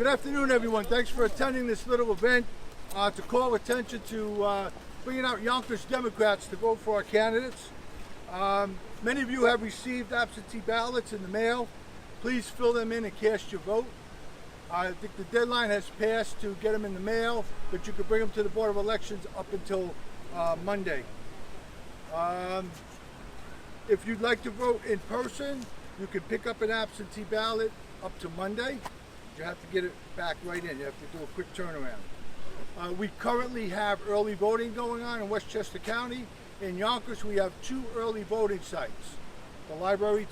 Good afternoon, everyone. Thanks for attending this little event to call attention to bringing out Yonkers Democrats to vote for our candidates. Many of you have received absentee ballots in the mail. Please fill them in and cast your vote. I think the deadline has passed to get them in the mail, but you can bring them to the Board of Elections up until Monday. If you'd like to vote in person, you can pick up an absentee ballot up to Monday. You have to get it back right in. You have to do a quick turnaround. We currently have early voting going on in Westchester County. In Yonkers, we have 2 early voting sites. The library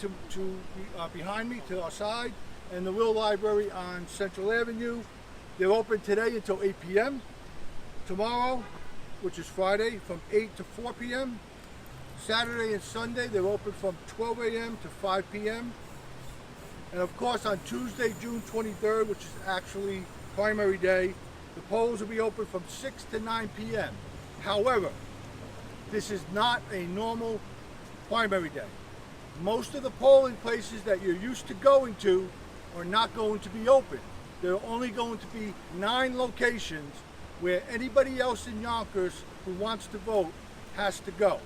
behind me to our side, and the Will Library on Central Avenue. They're open today until 8 p.m. Tomorrow, which is Friday, from 8 to 4 p.m. Saturday and Sunday, they're open from 12 a.m. to 5 p.m. And of course, on Tuesday, June 23rd, which is actually primary day, the polls will be open from 6 to 9 p.m. However, this is not a normal primary day. Most of the polling places that you're used to going to are not going to be open. There are only going to be 9 locations where anybody else in Yonkers who wants to vote has to go.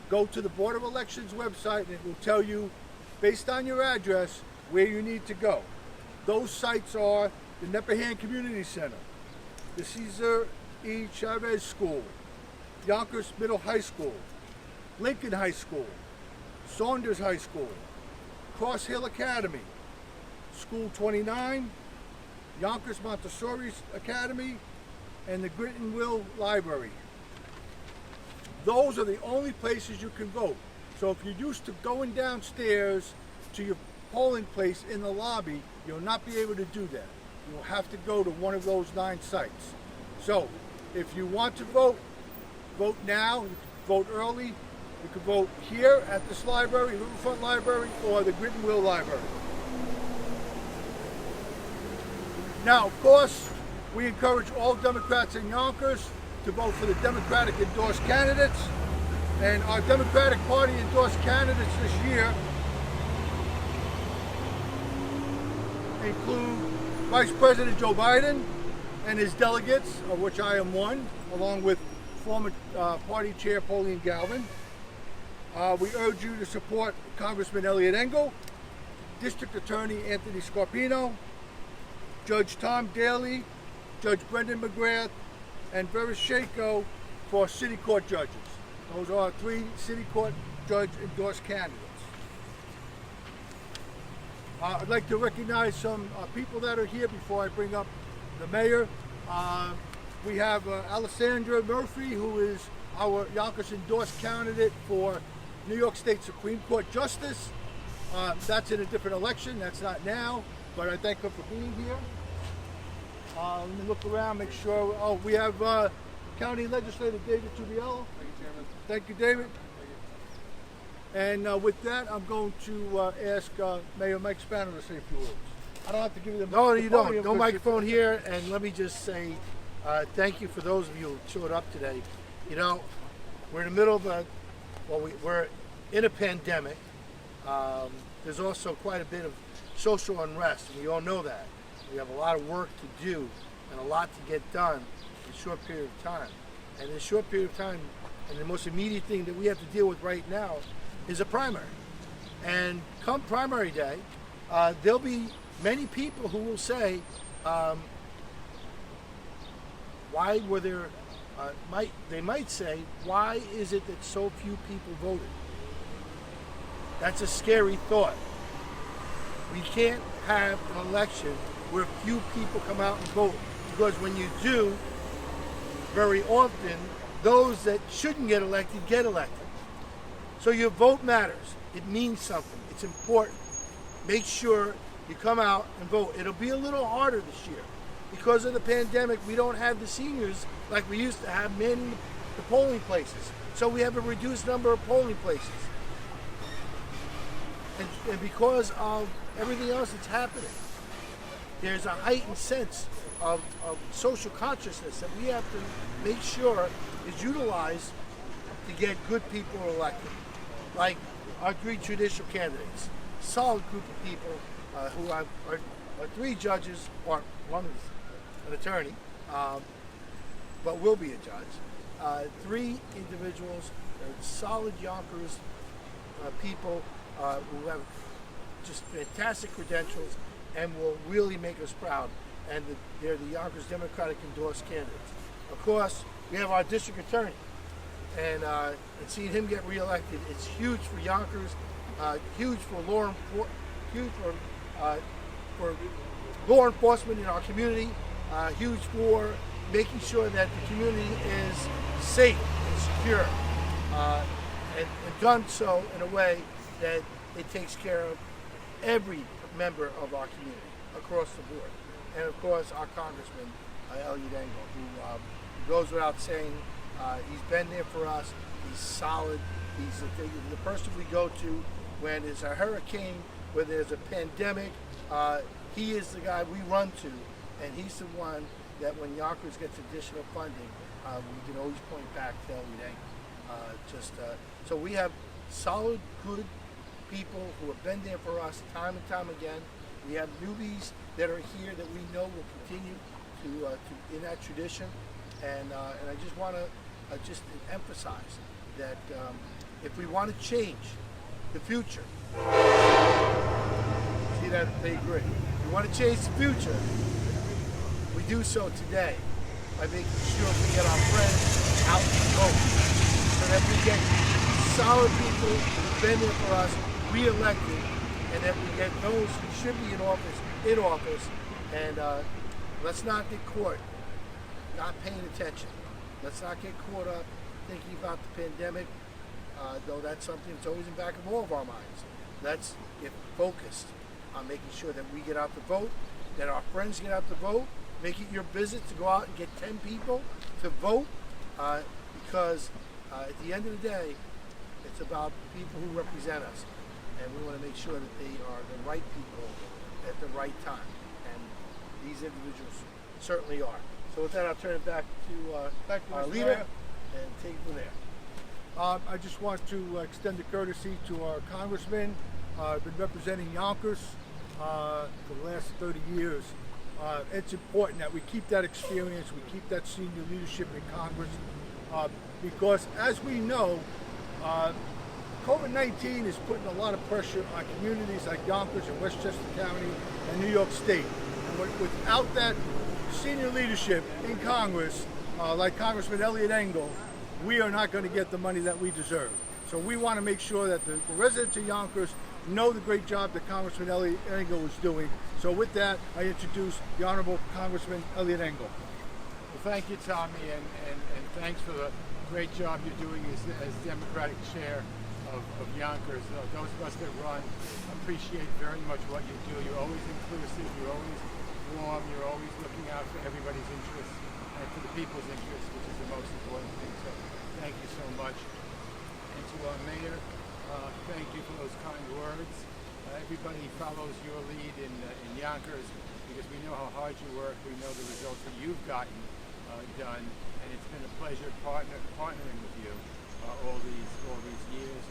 Go to the Board of Elections website and it will tell you, based on your address, where you need to go. Those sites are the Nepperhan Community Center, the Cesar E. Chavez School, Yonkers Middle High School, Lincoln High School, Saunders High School, Cross Hill Academy, School 29, Yonkers Montessori Academy, and the Grit and Will Library. Those are the only places you can vote. So if you're used to going downstairs to your polling place in the lobby, you'll not be able to do that. You'll have to go to one of those 9 sites. So if you want to vote, vote now, you can vote early. You can vote here at this library, RiverFront Library, or the Grit and Will Library. Now, of course, we encourage all Democrats in Yonkers to vote for the Democratic endorsed candidates. And our Democratic Party endorsed candidates this year include Vice President Joe Biden and his delegates, of which I am one, along with former party chair Pauline Galvin. We urge you to support Congressman Eliot Engel, District Attorney Anthony Scarpino, Judge Tom Daly, Judge Brendan McGrath, and Vera Shako for City Court judges. Those are our 3 City Court judge endorsed candidates. I'd like to recognize some people that are here before I bring up the mayor. We have Alexandra Murphy, who is our Yonkers endorsed candidate for New York State Supreme Court Justice. That's in a different election, that's not now, but I thank her for being here. Let me look around, make sure. Oh, we have County Legislator David Tubiello. Thank you, Chairman. Thank you, David. And with that, I'm going to ask Mayor Mike Spano to say a few words. I don't have to give you the No, you don't. No microphone here. And let me just say thank you for those of you who showed up today. You know, we're in the middle of we're in a pandemic. There's also quite a bit of social unrest, and we all know that. We have a lot of work to do and a lot to get done in a short period of time. And in a short period of time, and the most immediate thing that we have to deal with right now is a primary. And come primary day, there'll be many people who will say, why were there, they might say, why is it that so few people voted? That's a scary thought. We can't have an election where few people come out and vote, because when you do, very often, those that shouldn't get elected get elected. So your vote matters. It means something. It's important. Make sure you come out and vote. It'll be a little harder this year. Because of the pandemic, we don't have the seniors like we used to have manning the polling places. So we have a reduced number of polling places. And because of everything else that's happening, there's a heightened sense of social consciousness that we have to make sure is utilized to get good people elected. Like our 3 judicial candidates, solid group of people who are three judges, or one is an attorney, but will be a judge. Three individuals, solid Yonkers people who have just fantastic credentials and will really make us proud. And they're the Yonkers Democratic Endorsed candidates. Of course, we have our district attorney, and seeing him get reelected, it's huge for Yonkers, huge for law enforcement in our community, huge for making sure that the community is safe and secure, and done so in a way that it takes care of every member of our community across the board. And of course, our Congressman, Eliot Engel, who goes without saying, he's been there for us, he's solid, he's the person we go to when there's a hurricane, when there's a pandemic, he is the guy we run to, and he's the one that when Yonkers gets additional funding, we can always point back to Eliot Engel. So we have solid, good people who have been there for us time and time again. We have newbies that are here that we know will continue to in that tradition, and I just want to just emphasize that if we want to change the future, see that they agree. If we want to change the future, we do so today by making sure we get our friends out to vote, so that we get solid people who've been there for us re-elected, and that we get those who should be in office, and let's not get caught not paying attention. Let's not get caught up thinking about the pandemic, though that's something that's always in the back of all of our minds. Let's get focused on making sure that we get out to vote, that our friends get out to vote. Make it your business to go out and get 10 people to vote, because at the end of the day, it's about the people who represent us, and we want to make sure that they are the right people at the right time, and these individuals certainly are. So with that, I'll turn it back to our leader and take it from there. I just want to extend a courtesy to our Congressman. I've been representing Yonkers for the last 30 years. It's important that we keep that experience, we keep that senior leadership in Congress, because as we know, COVID-19 is putting a lot of pressure on communities like Yonkers and Westchester County and New York State. And without that senior leadership in Congress, like Congressman Eliot Engel, we are not going to get the money that we deserve. So we want to make sure that the residents of Yonkers know the great job that Congressman Eliot Engel is doing. So with that, I introduce the Honorable Congressman Eliot Engel. Well, thank you, Tommy, and thanks for the great job you're doing as Democratic Chair of Yonkers. Those of us that run appreciate very much what you do. You're always inclusive, you're always warm, you're always looking out for everybody's interests and for the people's interests, which is the most important thing. So thank you so much. And to our Mayor, thank you for those kind words. Everybody follows your lead in Yonkers because we know how hard you work. We know the results that you've gotten done, and it's been a pleasure partnering with you all these years.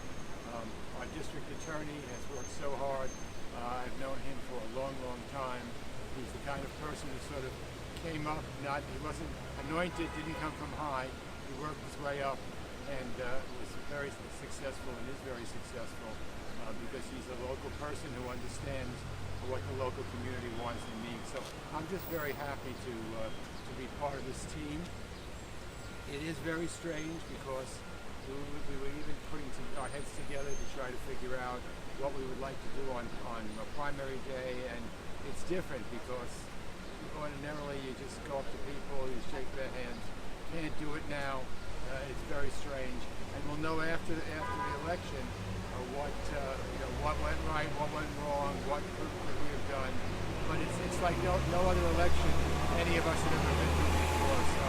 Our district attorney has worked so hard. I've known him for a long, long time. He's the kind of person who sort of came up, he wasn't anointed, didn't come from high. He worked his way up and was very successful and is very successful because he's a local person who understands what the local community wants and needs. So I'm just very happy to be part of this team. It is very strange because we were even putting our heads together to try to figure out what we would like to do on a primary day, and it's different because ordinarily you just go up to people, you shake their hands. Can't do it now. It's very strange, and we'll know after the election what went right, what went wrong, what could we have done. But it's like no other election any of us have ever been through before. So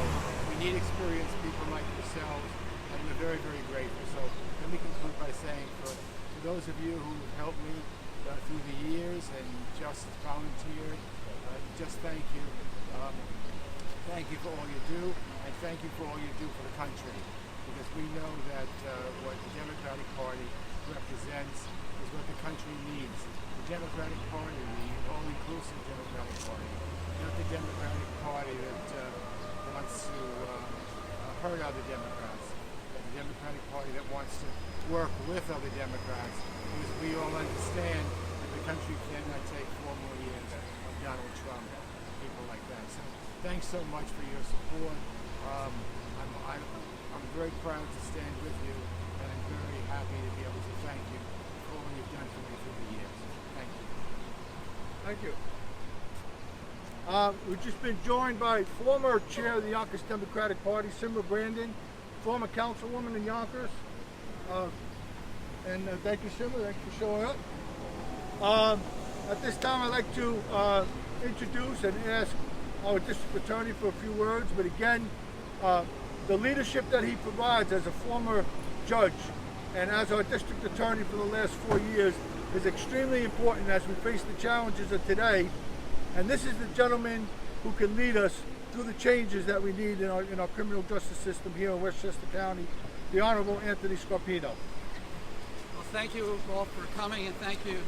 we need experienced people like yourselves, and we're very, very grateful. So let me conclude by saying for those of you who helped me through the years and just volunteered, just thank you. Thank you for all you do, and thank you for all you do for the country, because we know that what the Democratic Party represents is what the country needs. The Democratic Party, the all-inclusive Democratic Party, not the Democratic Party that wants to hurt other Democrats, but the Democratic Party that wants to work with other Democrats, because we all understand that the country cannot take 4 more years of Donald Trump, people like that. So thanks so much for your support. I'm very proud to stand with you, and I'm very happy to be able to thank you for all you've done for me through the years. Thank you. Thank you. We've just been joined by former chair of the Yonkers Democratic Party, Simra Brandon, former councilwoman in Yonkers. And thank you, Simra. Thanks for showing up. At this time, I'd like to introduce and ask our district attorney for a few words. But again, the leadership that he provides as a former judge and as our district attorney for the last 4 years is extremely important as we face the challenges of today. And this is the gentleman who can lead us through the changes that we need in our criminal justice system here in Westchester County, the Honorable Anthony Scarpino. Well, thank you all for coming, and thank you,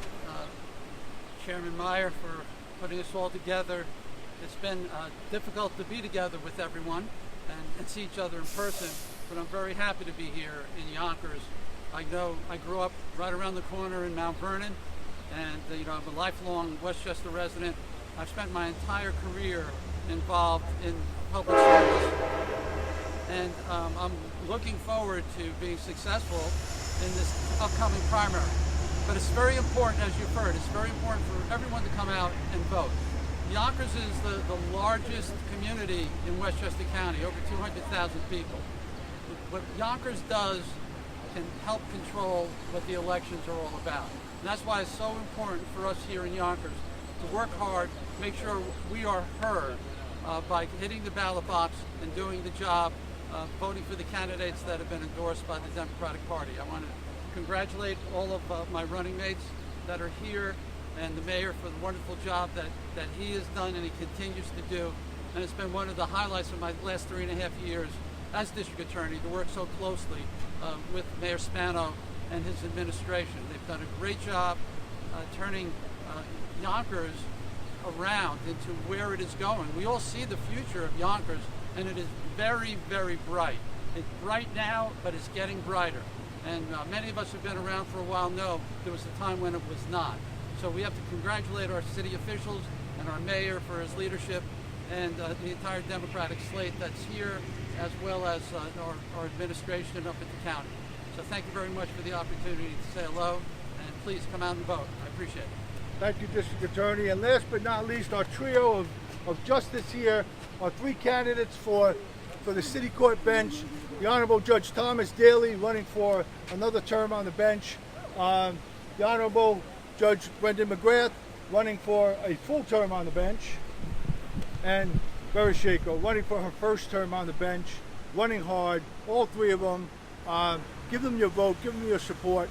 Chairman Meier, for putting us all together. It's been difficult to be together with everyone and see each other in person, but I'm very happy to be here in Yonkers. I grew up right around the corner in Mount Vernon, and I'm a lifelong Westchester resident. I've spent my entire career involved in public service, and I'm looking forward to being successful in this upcoming primary. But it's very important, as you've heard, it's very important for everyone to come out and vote. Yonkers is the largest community in Westchester County, over 200,000 people. What Yonkers does can help control what the elections are all about. And that's why it's so important for us here in Yonkers to work hard, make sure we are heard by hitting the ballot box and doing the job, voting for the candidates that have been endorsed by the Democratic Party. I want to congratulate all of my running mates that are here, and the mayor for the wonderful job that he has done and he continues to do. And it's been one of the highlights of my last 3.5 years as district attorney to work so closely with Mayor Spano and his administration. They've done a great job turning Yonkers around into where it is going. We all see the future of Yonkers, and it is very, very bright. It's bright now, but it's getting brighter. And many of us who've been around for a while know there was a time when it was not. So we have to congratulate our city officials and our mayor for his leadership, and the entire Democratic slate that's here, as well as our administration up at the county. So thank you very much for the opportunity to say hello, and please come out and vote. I appreciate it. Thank you, District Attorney. And last but not least, our trio of justice here, our 3 candidates for the City Court bench. The Honorable Judge Thomas Daly, running for another term on the bench. The Honorable Judge Brendan McGrath, running for a full term on the bench. And Vereshako, running for her first term on the bench, running hard. All 3 of them. Give them your vote, give them your support.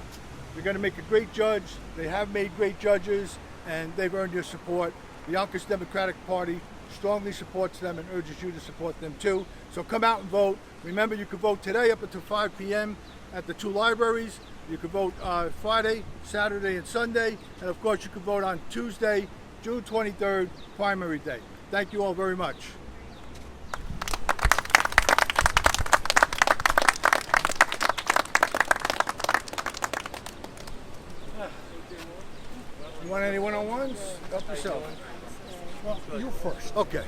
They're going to make a great judge. They have made great judges, and they've earned your support. The Yonkers Democratic Party strongly supports them and urges you to support them too. So come out and vote. Remember, you can vote today up until 5 p.m. at the 2 libraries. You can vote Friday, Saturday, and Sunday. And of course, you can vote on Tuesday, June 23rd, primary day. Thank you all very much. You want any one-on-ones? Help yourself. Well, you first. Okay.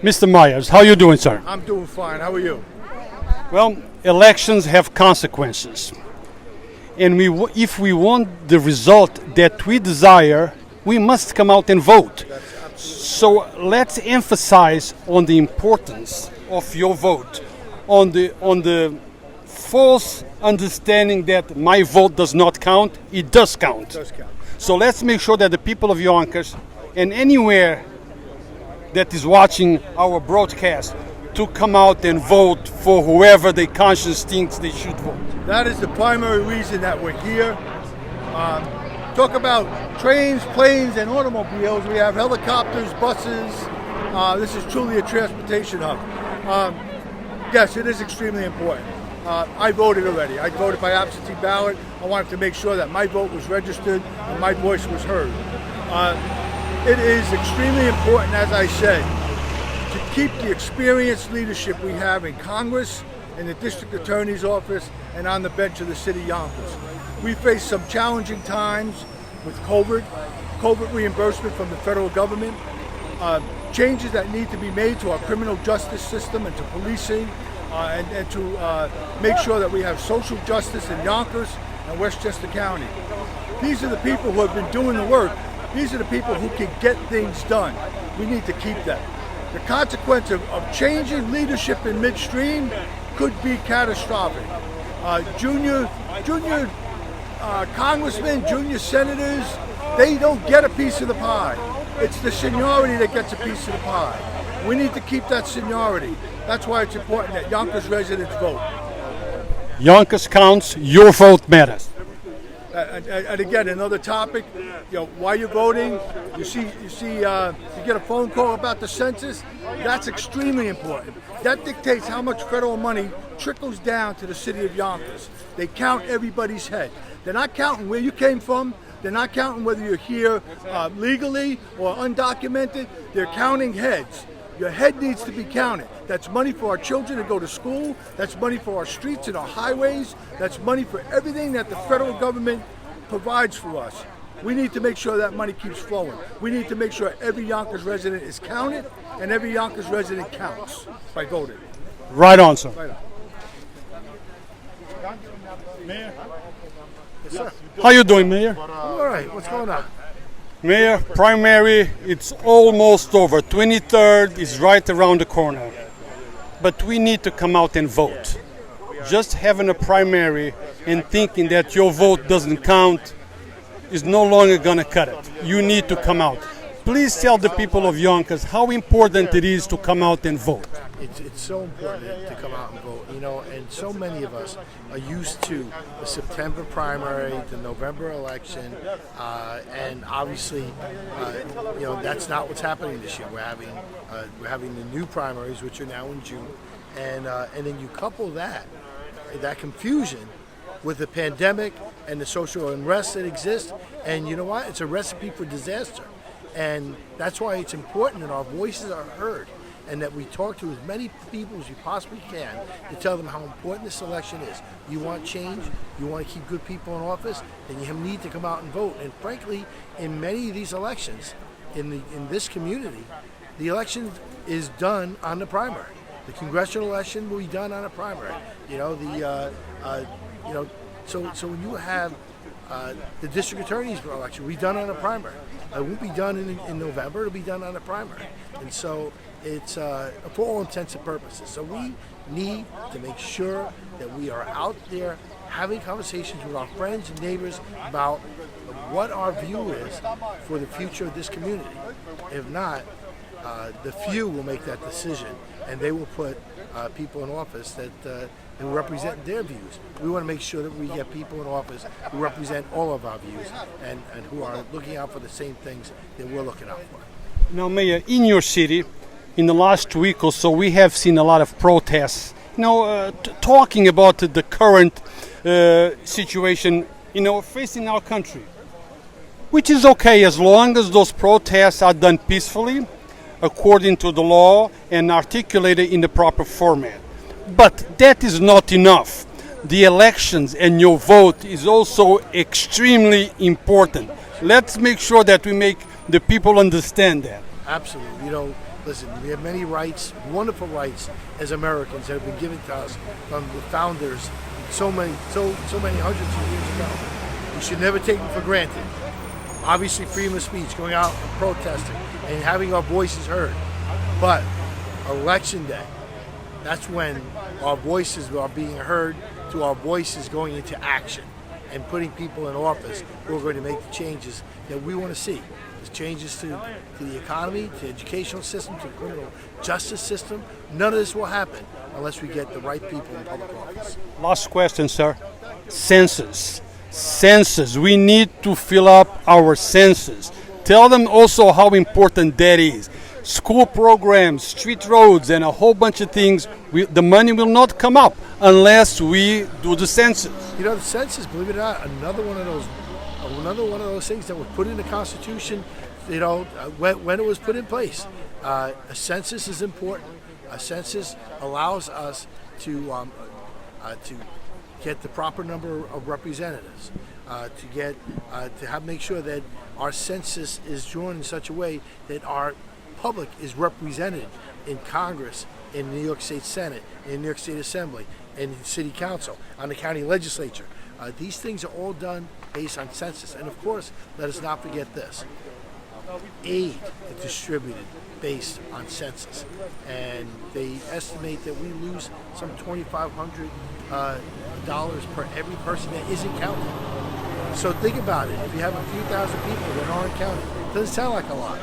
Mr. Myers, how are you doing, sir? I'm doing fine. How are you? Well, elections have consequences. And if we want the result that we desire, we must come out and vote. So let's emphasize on the importance of your vote, on the false understanding that my vote does not count. It does count. It does count. So let's make sure that the people of Yonkers and anywhere that is watching our broadcast to come out and vote for whoever their conscience thinks they should vote. That is the primary reason that we're here. Talk about trains, planes, and automobiles. We have helicopters, buses. This is truly a transportation hub. Yes, it is extremely important. I voted already. I voted by absentee ballot. I wanted to make sure that my vote was registered and my voice was heard. It is extremely important, as I said, to keep the experienced leadership we have in Congress, in the district attorney's office, and on the bench of the city of Yonkers. We face some challenging times with COVID reimbursement from the federal government, changes that need to be made to our criminal justice system and to policing, and to make sure that we have social justice in Yonkers and Westchester County. These are the people who have been doing the work. These are the people who can get things done. We need to keep them. The consequence of changing leadership in midstream could be catastrophic. Junior congressmen, junior senators, they don't get a piece of the pie. It's the seniority that gets a piece of the pie. We need to keep that seniority. That's why it's important that Yonkers residents vote. Yonkers counts, your vote matters. And again, another topic, while you're voting, you get a phone call about the census. That's extremely important. That dictates how much federal money trickles down to the city of Yonkers. They count everybody's head. They're not counting where you came from. They're not counting whether you're here legally or undocumented. They're counting heads. Your head needs to be counted. That's money for our children to go to school. That's money for our streets and our highways. That's money for everything that the federal government provides for us. We need to make sure that money keeps flowing. We need to make sure every Yonkers resident is counted and every Yonkers resident counts by voting. Right on, sir. Right on. Mayor? Yes, sir. How you doing, Mayor? All right, what's going on? Mayor, primary, it's almost over. 23rd is right around the corner. But we need to come out and vote. Just having a primary and thinking that your vote doesn't count is no longer going to cut it. You need to come out. Please tell the people of Yonkers how important it is to come out and vote. It's so important to come out and vote, and so many of us are used to the September primary, the November election, and obviously, that's not what's happening this year. We're having the new primaries, which are now in June, and then you couple that confusion with the pandemic and the social unrest that exists, and you know what? It's a recipe for disaster. And that's why it's important that our voices are heard and that we talk to as many people as we possibly can to tell them how important this election is. You want change, you want to keep good people in office, then you need to come out and vote. And frankly, in many of these elections, in this community, the election is done on the primary. The congressional election will be done on a primary. So when you have the district attorney's election will be done on a primary. It won't be done in November. It'll be done on a primary. And so it's for all intents and purposes. So we need to make sure that we are out there having conversations with our friends and neighbors about what our view is for the future of this community. If not, the few will make that decision, and they will put people in office that who represent their views. We want to make sure that we get people in office who represent all of our views and who are looking out for the same things that we're looking out for. Now, Mayor, in your city, in the last week or so, we have seen a lot of protests, talking about the current situation, facing our country, which is okay as long as those protests are done peacefully, according to the law, and articulated in the proper format. But that is not enough. The elections and your vote is also extremely important. Let's make sure that we make the people understand that. Absolutely. Listen, we have many rights, wonderful rights as Americans that have been given to us from the founders so many hundreds of years ago. We should never take them for granted. Obviously, freedom of speech, going out and protesting and having our voices heard. But election day, that's when our voices are being heard, to our voices going into action and putting people in office who are going to make the changes that we want to see. The changes to the economy, to the educational system, to the criminal justice system. None of this will happen unless we get the right people in public office. Last question, sir. Census. We need to fill up our census. Tell them also how important that is. school programs, street roads, and a whole bunch of things, the money will not come up unless we do the census. You know, the census, believe it or not, another one of those things that was put in the Constitution. You know, when it was put in place, a census is important. A census allows us to get the proper number of representatives, to make sure that our census is drawn in such a way that our public is represented in Congress, in the New York State Senate, in the New York State Assembly, in the City Council, on the county legislature. These things are all done based on census. And of course, let us not forget this. Aid is distributed based on census. And they estimate that we lose some $2,500 per every person that isn't counted. So think about it. If you have a few thousand people that aren't counted, it doesn't sound like a lot,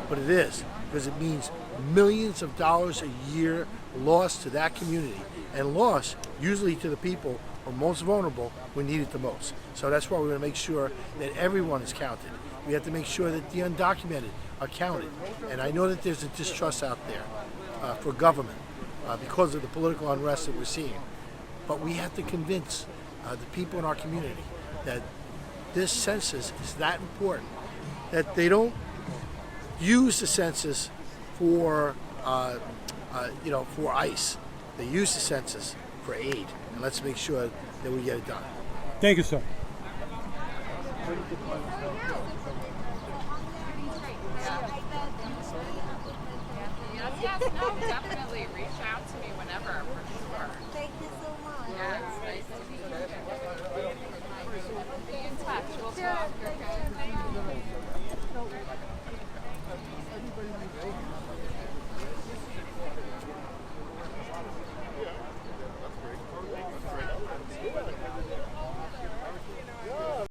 but it is, because it means millions of dollars a year lost to that community, and lost usually to the people who are most vulnerable who need it the most. So that's why we're going to make sure that everyone is counted. We have to make sure that the undocumented are counted. And I know that there's a distrust out there for government because of the political unrest that we're seeing. But we have to convince the people in our community that this census is that important, that they don't use the census for ICE. They use the census for aid, and let's make sure that we get it done. Thank you, sir. Yes, no, definitely reach out to me whenever, for sure. Thank you so much. Yeah, it's nice to meet you. We'll be in touch. We'll